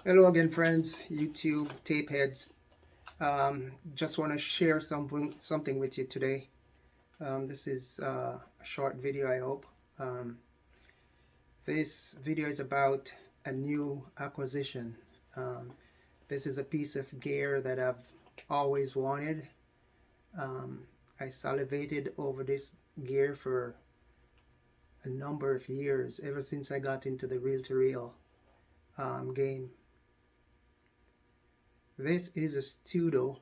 Hello again, friends, YouTube tape heads. Just want to share something with you today. This is a short video, I hope. Um, this video is about a new acquisition. Um, this is a piece of gear that I've always wanted. Um, I salivated over this gear for a number of years, ever since I got into the reel-to-reel game. This is a Studer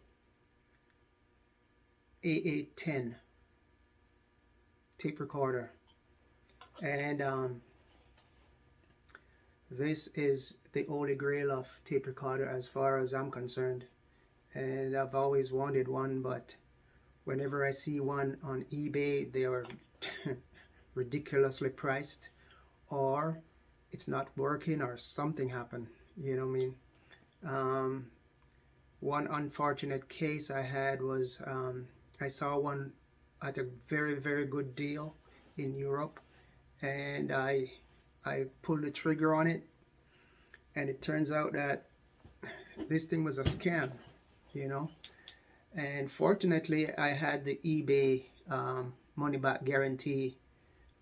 A810 tape recorder, and this is the holy grail of tape recorder as far as I'm concerned. And I've always wanted one, but whenever I see one on eBay, they are ridiculously priced, or it's not working, or something happened. You know what I mean? Um, One unfortunate case I had was I saw one at a very good deal in Europe, and I pulled the trigger on it, and it turns out that this thing was a scam, you know. And fortunately, I had the eBay money back guarantee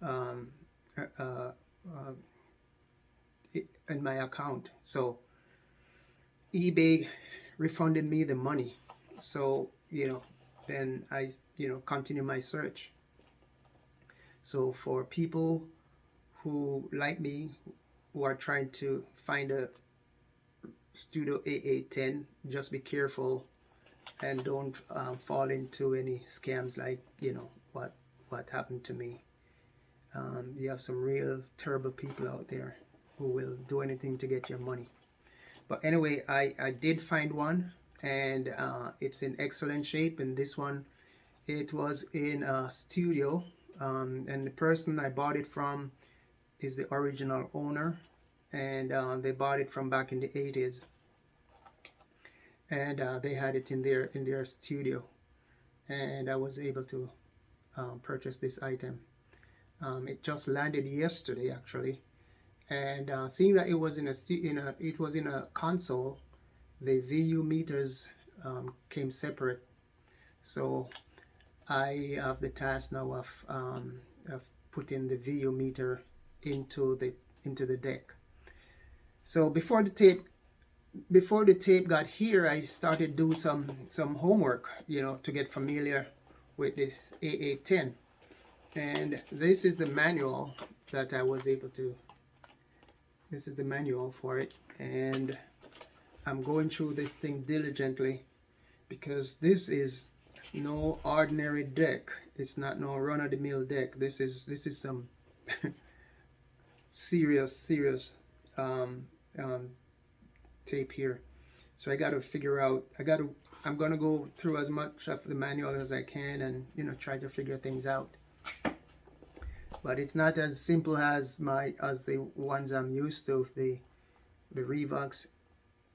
um, uh, uh, in my account, so eBay refunded me the money. So then I continue my search. So for people who like me, who are trying to find a Studer A810, just be careful and don't fall into any scams like what happened to me. You have some real terrible people out there who will do anything to get your money. But anyway, I did find one, and it's in excellent shape. And this one, it was in a studio, and the person I bought it from is the original owner, and they bought it from back in the 80s, and they had it in their studio, and I was able to purchase this item. It just landed yesterday, actually, and seeing that it was in a console, the VU meters came separate. So I have the task now of putting the VU meter into the deck. So before the tape got here, I started do some homework, to get familiar with this A810. And this is the manual that I was able to. This is the manual for it, and I'm going through this thing diligently, because this is no ordinary deck. It's not no run-of-the-mill deck. This is some serious um, um, tape here. So I got to figure out. I'm gonna go through as much of the manual as I can, and try to figure things out. But it's not as simple as the ones I'm used to. The Revox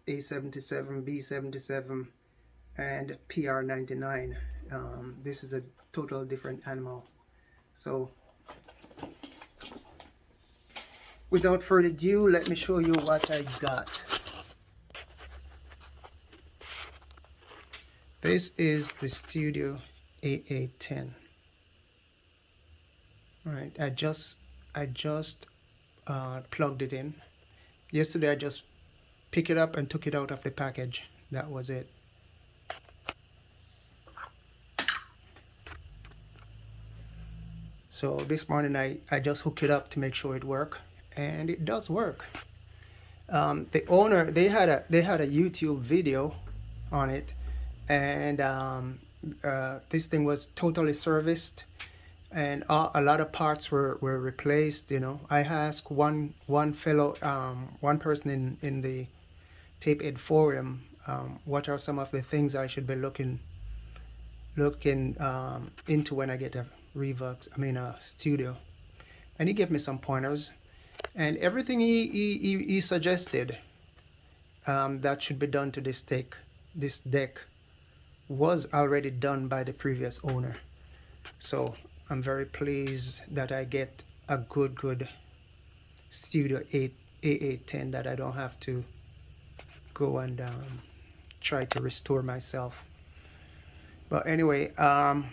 A77, B77, and PR99. This is a total different animal. So without further ado, let me show you what I got. This is the Studer A810. All right, I just plugged it in. Yesterday I just picked it up and took it out of the package. That was it. So this morning I just hooked it up to make sure it worked, and it does work. The owner, they had a YouTube video on it, and this thing was totally serviced, and a lot of parts were replaced. I asked one fellow, one person in the tape ed forum, what are some of the things I should be looking into when I get a a Studer, and he gave me some pointers, and everything he suggested that should be done to this deck was already done by the previous owner. So I'm very pleased that I get a good Studer A810 that I don't have to go and try to restore myself. But anyway, I'm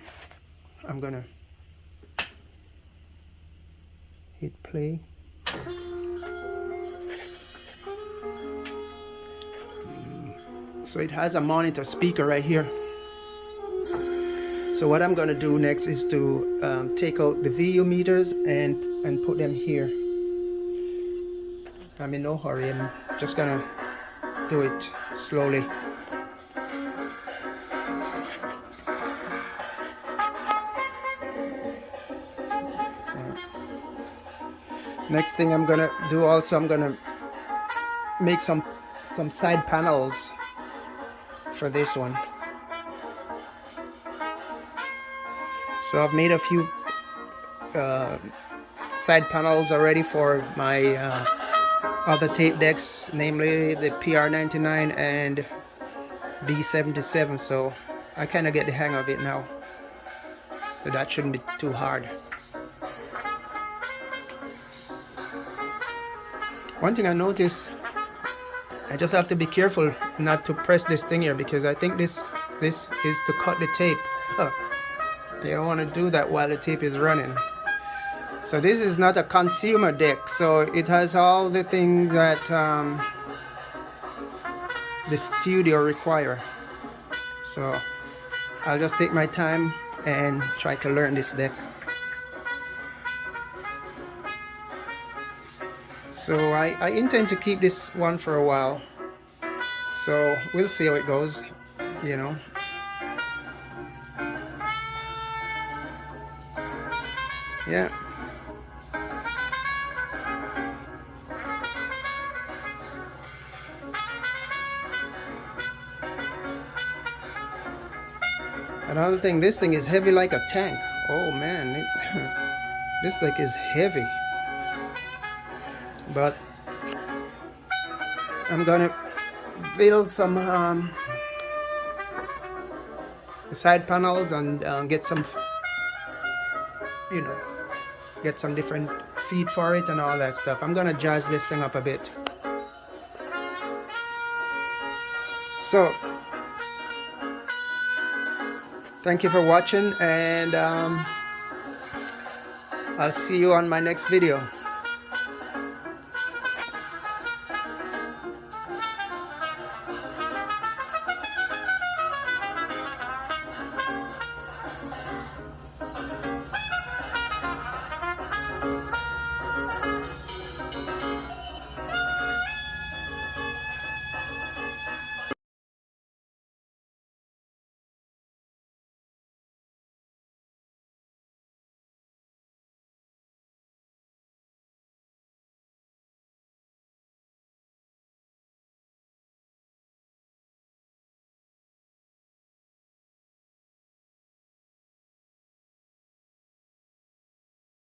gonna hit play. So it has a monitor speaker right here. So what I'm gonna do next is to take out the VU meters and put them here. I'm in no hurry. I'm just gonna do it slowly. Next thing I'm gonna do also, I'm gonna make some side panels for this one. So I've made a few side panels already for my other tape decks, namely the PR99 and B77, so I kind of get the hang of it now, so that shouldn't be too hard. One thing I noticed, I just have to be careful not to press this thing here, because I think this is to cut the tape. You don't want to do that while the tape is running. So this is not a consumer deck, so it has all the things that the studio require. So I'll just take my time and try to learn this deck. So I intend to keep this one for a while, so we'll see how it goes, you know. Yeah. Another thing, this thing is heavy like a tank. Oh man, this deck is heavy. But I'm gonna build some side panels and get some, you know, get some different feed for it and all that stuff. I'm gonna jazz this thing up a bit. So thank you for watching, and I'll see you on my next video.